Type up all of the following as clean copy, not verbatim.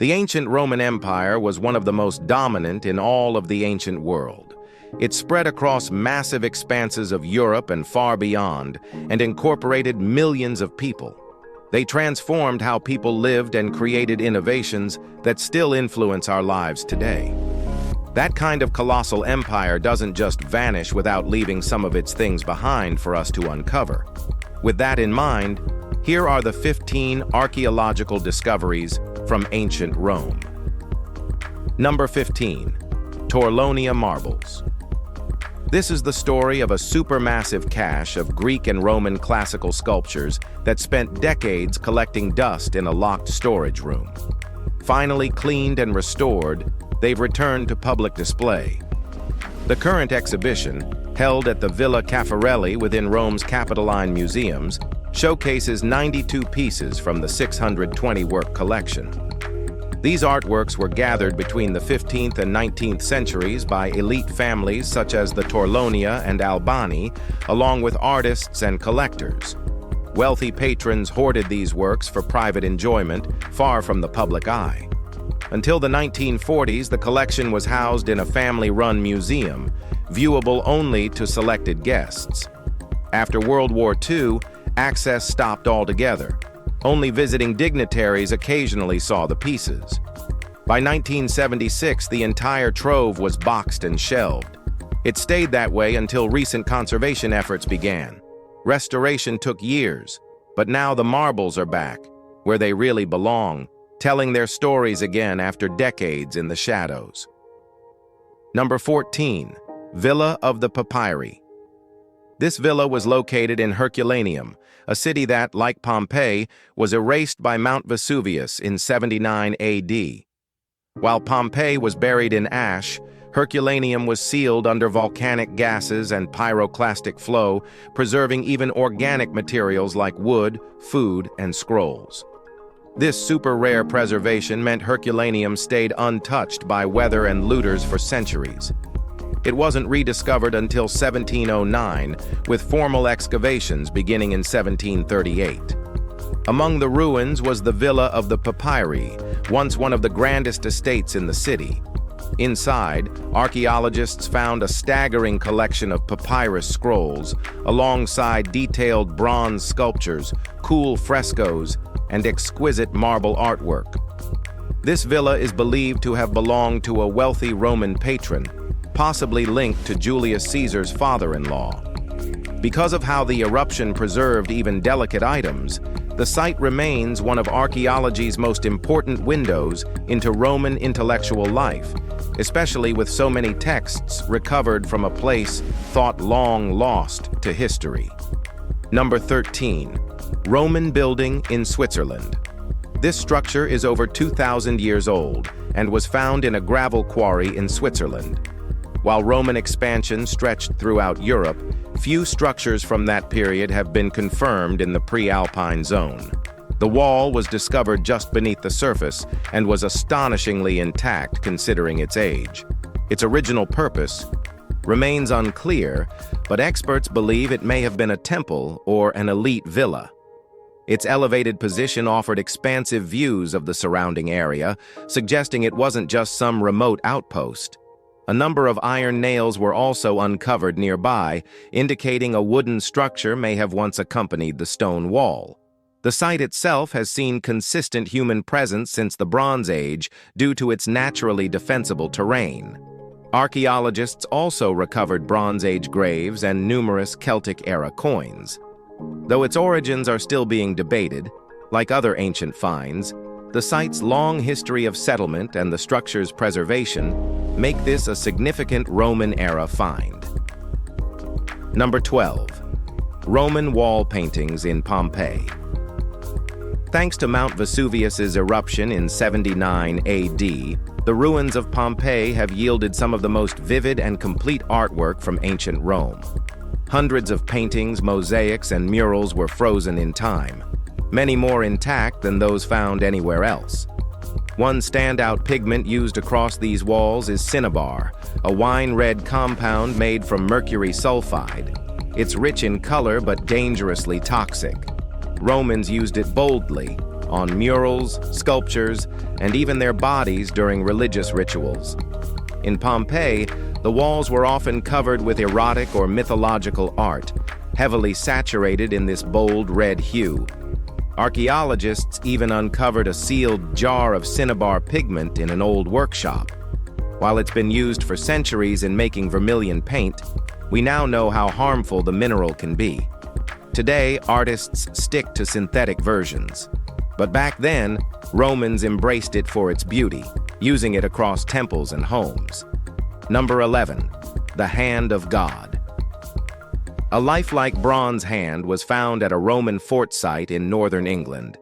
The ancient Roman Empire was one of the most dominant in all of the ancient world. It spread across massive expanses of Europe and far beyond, and incorporated millions of people. They transformed how people lived and created innovations that still influence our lives today. That kind of colossal empire doesn't just vanish without leaving some of its things behind for us to uncover. With that in mind, here are the 15 archaeological discoveries from ancient Rome. Number 15. Torlonia Marbles. This is the story of a supermassive cache of Greek and Roman classical sculptures that spent decades collecting dust in a locked storage room. Finally cleaned and restored, they've returned to public display. The current exhibition, held at the Villa Caffarelli within Rome's Capitoline Museums, showcases 92 pieces from the 620-work collection. These artworks were gathered between the 15th and 19th centuries by elite families such as the Torlonia and Albani, along with artists and collectors. Wealthy patrons hoarded these works for private enjoyment, far from the public eye. Until the 1940s, the collection was housed in a family-run museum, viewable only to selected guests. After World War II, access stopped altogether. Only visiting dignitaries occasionally saw the pieces. By 1976, the entire trove was boxed and shelved. It stayed that way until recent conservation efforts began. Restoration took years, but now the marbles are back, where they really belong, telling their stories again after decades in the shadows. Number 14. Villa of the Papyri. This villa was located in Herculaneum, a city that, like Pompeii, was erased by Mount Vesuvius in 79 AD. While Pompeii was buried in ash, Herculaneum was sealed under volcanic gases and pyroclastic flow, preserving even organic materials like wood, food, and scrolls. This super-rare preservation meant Herculaneum stayed untouched by weather and looters for centuries. It wasn't rediscovered until 1709, with formal excavations beginning in 1738. Among the ruins was the Villa of the Papyri, once one of the grandest estates in the city. Inside, archaeologists found a staggering collection of papyrus scrolls, alongside detailed bronze sculptures, cool frescoes, and exquisite marble artwork. This villa is believed to have belonged to a wealthy Roman patron, possibly linked to Julius Caesar's father-in-law. Because of how the eruption preserved even delicate items, the site remains one of archaeology's most important windows into Roman intellectual life, especially with so many texts recovered from a place thought long lost to history. Number 13. Roman building in Switzerland. This structure is over 2,000 years old and was found in a gravel quarry in Switzerland. While Roman expansion stretched throughout Europe, few structures from that period have been confirmed in the pre-Alpine zone. The wall was discovered just beneath the surface and was astonishingly intact considering its age. Its original purpose remains unclear, but experts believe it may have been a temple or an elite villa. Its elevated position offered expansive views of the surrounding area, suggesting it wasn't just some remote outpost. A number of iron nails were also uncovered nearby, indicating a wooden structure may have once accompanied the stone wall. The site itself has seen consistent human presence since the Bronze Age due to its naturally defensible terrain. Archaeologists also recovered Bronze Age graves and numerous Celtic-era coins. Though its origins are still being debated, like other ancient finds, the site's long history of settlement and the structure's preservation make this a significant Roman-era find. Number 12. Roman wall paintings in Pompeii. Thanks to Mount Vesuvius's eruption in 79 AD, the ruins of Pompeii have yielded some of the most vivid and complete artwork from ancient Rome. Hundreds of paintings, mosaics, and murals were frozen in time, many more intact than those found anywhere else. One standout pigment used across these walls is cinnabar, a wine-red compound made from mercury sulfide. It's rich in color but dangerously toxic. Romans used it boldly, on murals, sculptures, and even their bodies during religious rituals. In Pompeii, the walls were often covered with erotic or mythological art, heavily saturated in this bold red hue. Archaeologists even uncovered a sealed jar of cinnabar pigment in an old workshop. While it's been used for centuries in making vermilion paint, we now know how harmful the mineral can be. Today, artists stick to synthetic versions. But back then, Romans embraced it for its beauty, using it across temples and homes. Number 11. The Hand of God. A lifelike bronze hand was found at a Roman fort site in northern England.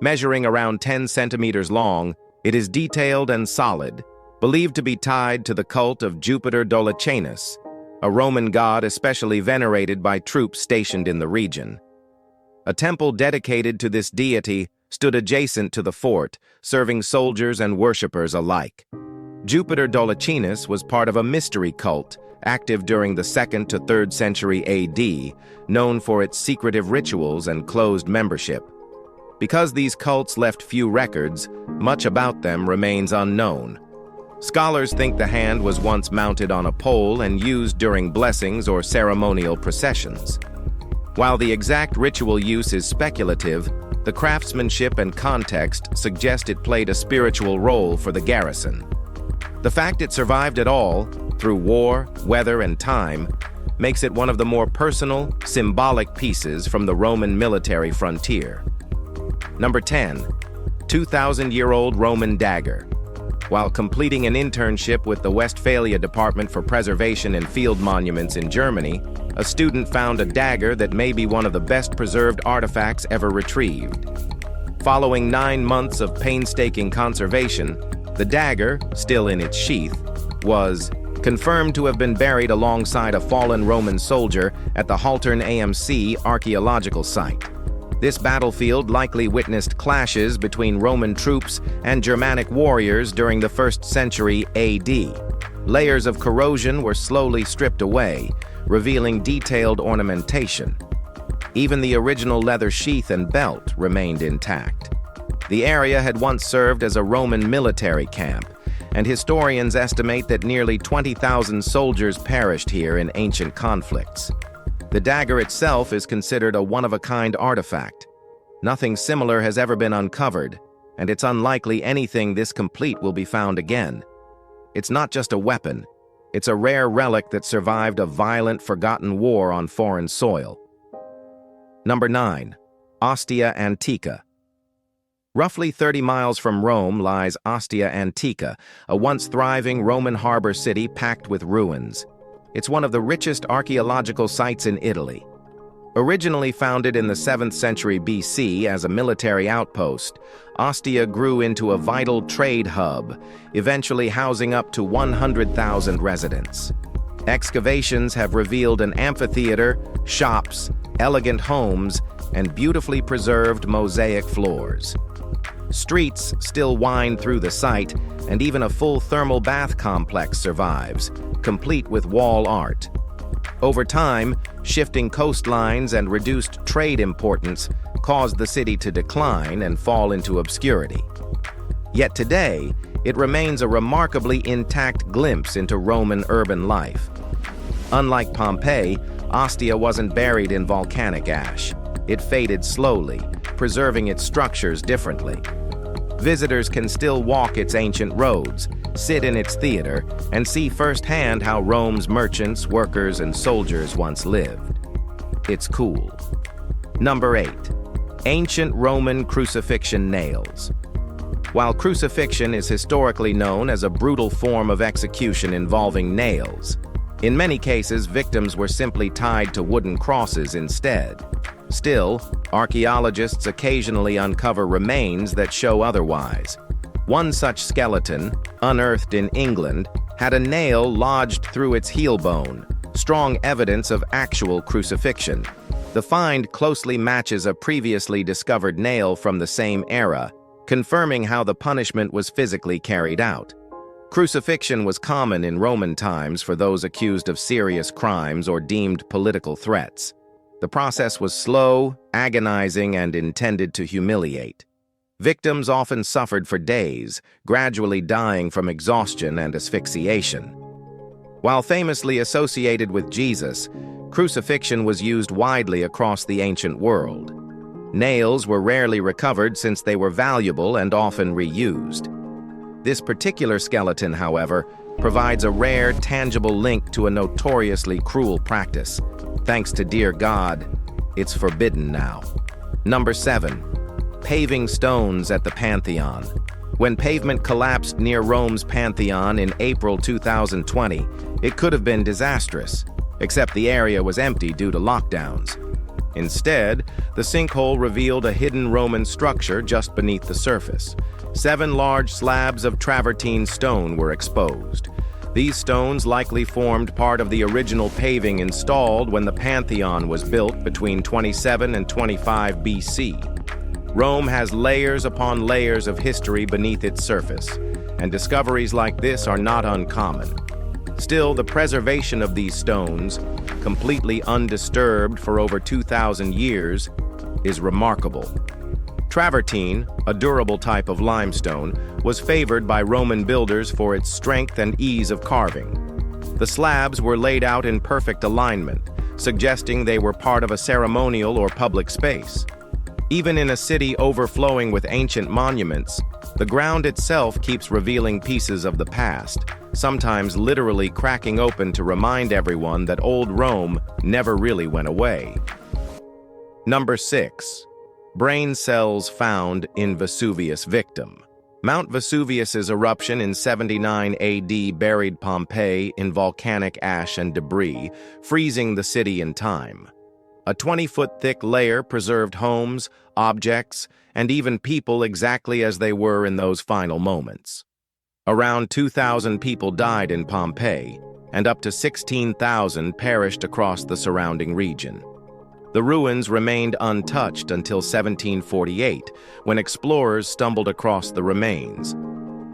Measuring around 10 centimeters long, it is detailed and solid, believed to be tied to the cult of Jupiter Dolicanus, a Roman god especially venerated by troops stationed in the region. A temple dedicated to this deity stood adjacent to the fort, serving soldiers and worshippers alike. Jupiter Dolicanus was part of a mystery cult active during the 2nd to 3rd century AD, known for its secretive rituals and closed membership. Because these cults left few records, much about them remains unknown. Scholars think the hand was once mounted on a pole and used during blessings or ceremonial processions. While the exact ritual use is speculative, the craftsmanship and context suggest it played a spiritual role for the garrison. The fact it survived at all, through war, weather, and time, makes it one of the more personal, symbolic pieces from the Roman military frontier. Number 10. 2,000-year-old Roman dagger. While completing an internship with the Westphalia Department for Preservation and Field Monuments in Germany, a student found a dagger that may be one of the best-preserved artifacts ever retrieved. Following 9 months of painstaking conservation, the dagger, still in its sheath, was confirmed to have been buried alongside a fallen Roman soldier at the Haltern AMC archaeological site. This battlefield likely witnessed clashes between Roman troops and Germanic warriors during the 1st century AD. Layers of corrosion were slowly stripped away, revealing detailed ornamentation. Even the original leather sheath and belt remained intact. The area had once served as a Roman military camp, and historians estimate that nearly 20,000 soldiers perished here in ancient conflicts. The dagger itself is considered a one-of-a-kind artifact. Nothing similar has ever been uncovered, and it's unlikely anything this complete will be found again. It's not just a weapon, it's a rare relic that survived a violent, forgotten war on foreign soil. Number 9. Aia Antika. Roughly 30 miles from Rome lies Aia Antika, a once thriving Roman harbor city packed with ruins. It's one of the richest archaeological sites in Italy. Originally founded in the 7th century BC as a military outpost, Ostia grew into a vital trade hub, eventually housing up to 100,000 residents. Excavations have revealed an amphitheater, shops, elegant homes, and beautifully preserved mosaic floors. Streets still wind through the site, and even a full thermal bath complex survives, complete with wall art. Over time, shifting coastlines and reduced trade importance caused the city to decline and fall into obscurity. Yet today, it remains a remarkably intact glimpse into Roman urban life. Unlike Pompeii, Ostia wasn't buried in volcanic ash. It faded slowly, preserving its structures differently. Visitors can still walk its ancient roads, sit in its theater, and see firsthand how Rome's merchants, workers, and soldiers once lived. It's cool. Number 8. Ancient Roman crucifixion nails. While crucifixion is historically known as a brutal form of execution involving nails, in many cases victims were simply tied to wooden crosses instead. Still, archaeologists occasionally uncover remains that show otherwise. One such skeleton, unearthed in England, had a nail lodged through its heel bone, strong evidence of actual crucifixion. The find closely matches a previously discovered nail from the same era, confirming how the punishment was physically carried out. Crucifixion was common in Roman times for those accused of serious crimes or deemed political threats. The process was slow, agonizing, and intended to humiliate. Victims often suffered for days, gradually dying from exhaustion and asphyxiation. While famously associated with Jesus, crucifixion was used widely across the ancient world. Nails were rarely recovered since they were valuable and often reused. This particular skeleton, however, provides a rare, tangible link to a notoriously cruel practice. Thanks to dear God, it's forbidden now. Number 7. Paving stones at the Pantheon. When pavement collapsed near Rome's Pantheon in April 2020, it could have been disastrous, except the area was empty due to lockdowns. Instead, the sinkhole revealed a hidden Roman structure just beneath the surface. 7 large slabs of travertine stone were exposed. These stones likely formed part of the original paving installed when the Pantheon was built between 27 and 25 BC. Rome has layers upon layers of history beneath its surface, and discoveries like this are not uncommon. Still, the preservation of these stones, completely undisturbed for over 2,000 years, is remarkable. Travertine, a durable type of limestone, was favored by Roman builders for its strength and ease of carving. The slabs were laid out in perfect alignment, suggesting they were part of a ceremonial or public space. Even in a city overflowing with ancient monuments, the ground itself keeps revealing pieces of the past, sometimes literally cracking open to remind everyone that old Rome never really went away. Number 6. Brain cells found in Vesuvius victim. Mount Vesuvius's eruption in 79 AD buried Pompeii in volcanic ash and debris, freezing the city in time. A 20-foot-thick layer preserved homes, objects, and even people exactly as they were in those final moments. Around 2,000 people died in Pompeii, and up to 16,000 perished across the surrounding region. The ruins remained untouched until 1748, when explorers stumbled across the remains.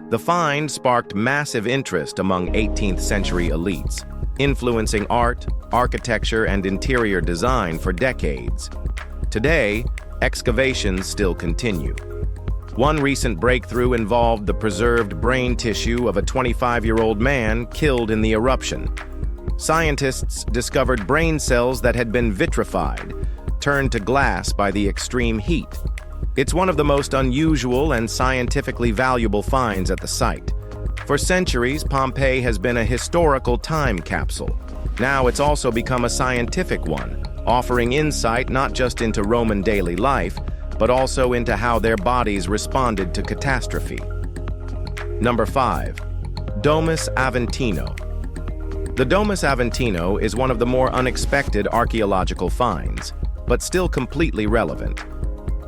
The find sparked massive interest among 18th-century elites, influencing art, architecture, and interior design for decades. Today, excavations still continue. One recent breakthrough involved the preserved brain tissue of a 25-year-old man killed in the eruption. Scientists discovered brain cells that had been vitrified, turned to glass by the extreme heat. It's one of the most unusual and scientifically valuable finds at the site. For centuries, Pompeii has been a historical time capsule. Now it's also become a scientific one, offering insight not just into Roman daily life, but also into how their bodies responded to catastrophe. Number 5. Domus Aventino. The Domus Aventino is one of the more unexpected archaeological finds, but still completely relevant.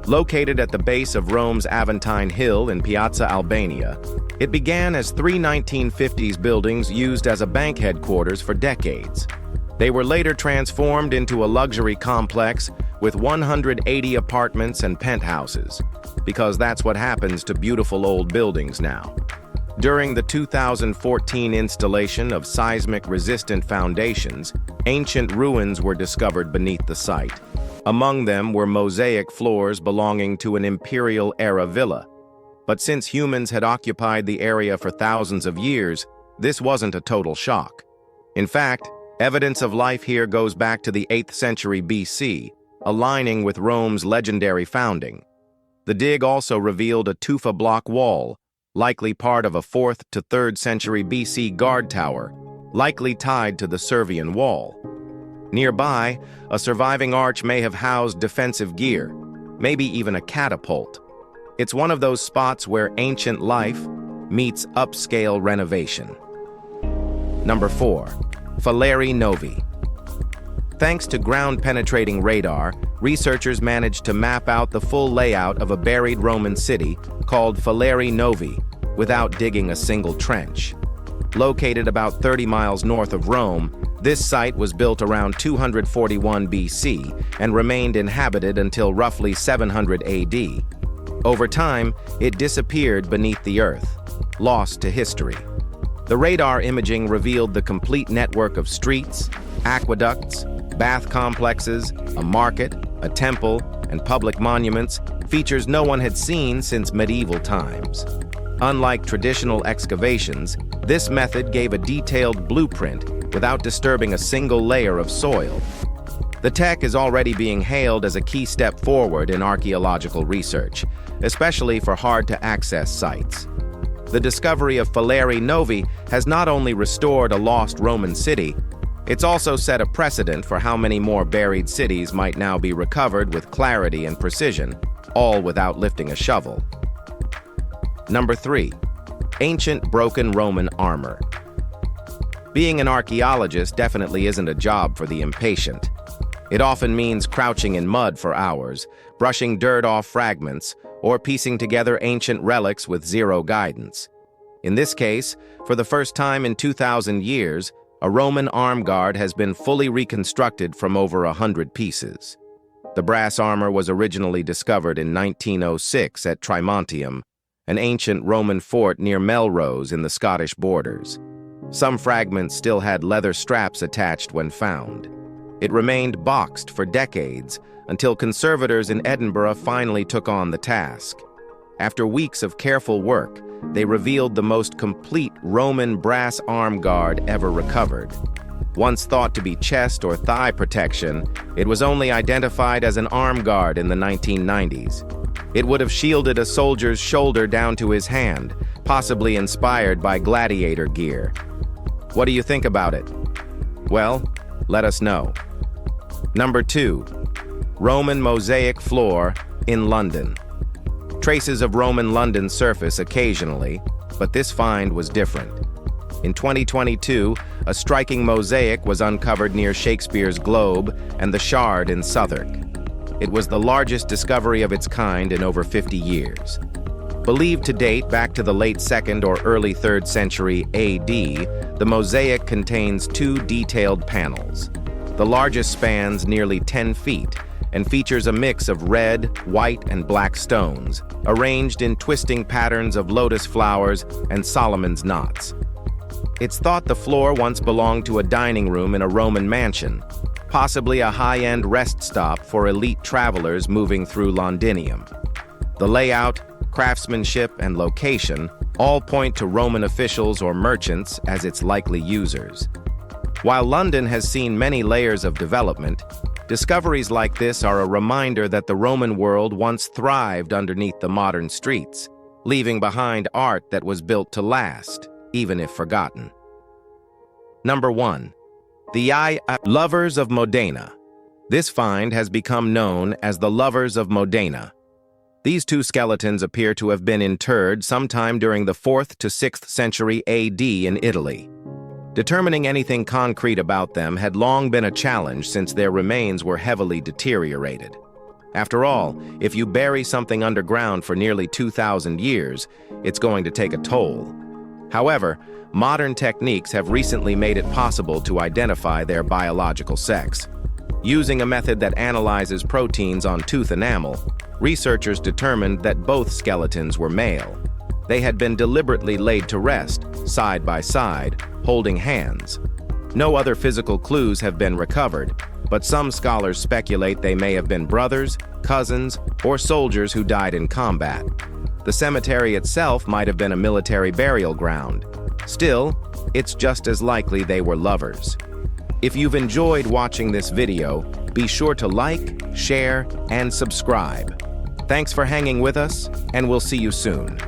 Located at the base of Rome's Aventine Hill in Piazza Albania, it began as 3 1950s buildings used as a bank headquarters for decades. They were later transformed into a luxury complex with 180 apartments and penthouses, because that's what happens to beautiful old buildings now. During the 2014 installation of seismic-resistant foundations, ancient ruins were discovered beneath the site. Among them were mosaic floors belonging to an imperial-era villa. But since humans had occupied the area for thousands of years, this wasn't a total shock. In fact, evidence of life here goes back to the 8th century BC, aligning with Rome's legendary founding. The dig also revealed a tufa block wall, likely part of a 4th to 3rd century BC guard tower, likely tied to the Servian wall. Nearby, a surviving arch may have housed defensive gear, maybe even a catapult. It's one of those spots where ancient life meets upscale renovation. Number 4. Faleri Novi. Thanks to ground-penetrating radar, researchers managed to map out the full layout of a buried Roman city called Faleri Novi without digging a single trench. Located about 30 miles north of Rome, this site was built around 241 BC and remained inhabited until roughly 700 AD. Over time, it disappeared beneath the earth, lost to history. The radar imaging revealed the complete network of streets, aqueducts, bath complexes, a market, a temple, and public monuments features no one had seen since medieval times. Unlike traditional excavations, this method gave a detailed blueprint without disturbing a single layer of soil. The tech is already being hailed as a key step forward in archaeological research, especially for hard-to-access sites. The discovery of Faleri Novi has not only restored a lost Roman city, it's also set a precedent for how many more buried cities might now be recovered with clarity and precision, all without lifting a shovel. Number 3. Ancient broken Roman armor. Being an archaeologist definitely isn't a job for the impatient. It often means crouching in mud for hours, brushing dirt off fragments, or piecing together ancient relics with zero guidance. In this case, for the first time in 2,000 years, a Roman arm guard has been fully reconstructed from over 100 pieces. The brass armor was originally discovered in 1906 at Trimontium, an ancient Roman fort near Melrose in the Scottish borders. Some fragments still had leather straps attached when found. It remained boxed for decades until conservators in Edinburgh finally took on the task. After weeks of careful work, they revealed the most complete Roman brass arm guard ever recovered. Once thought to be chest or thigh protection, it was only identified as an arm guard in the 1990s. It would have shielded a soldier's shoulder down to his hand, possibly inspired by gladiator gear. What do you think about it? Well, let us know. Number 2. Roman mosaic floor in London. Traces of Roman London surface occasionally, but this find was different. In 2022, a striking mosaic was uncovered near Shakespeare's Globe and the Shard in Southwark. It was the largest discovery of its kind in over 50 years. Believed to date back to the late 2nd or early 3rd century AD, the mosaic contains 2 detailed panels. The largest spans nearly 10 feet and features a mix of red, white, and black stones, arranged in twisting patterns of lotus flowers and Solomon's knots. It's thought the floor once belonged to a dining room in a Roman mansion, possibly a high-end rest stop for elite travelers moving through Londinium. The layout, craftsmanship, and location all point to Roman officials or merchants as its likely users. While London has seen many layers of development, discoveries like this are a reminder that the Roman world once thrived underneath the modern streets, leaving behind art that was built to last, even if forgotten. Number 1. The Lovers of Modana. This find has become known as the Lovers of Modana. These 2 skeletons appear to have been interred sometime during the 4th to 6th century AD in Italy. Determining anything concrete about them had long been a challenge since their remains were heavily deteriorated. After all, if you bury something underground for nearly 2,000 years, it's going to take a toll. However, modern techniques have recently made it possible to identify their biological sex. Using a method that analyzes proteins on tooth enamel, researchers determined that both skeletons were male. They had been deliberately laid to rest, side by side, holding hands. No other physical clues have been recovered, but some scholars speculate they may have been brothers, cousins, or soldiers who died in combat. The cemetery itself might have been a military burial ground. Still, it's just as likely they were lovers. If you've enjoyed watching this video, be sure to like, share, and subscribe. Thanks for hanging with us, and we'll see you soon.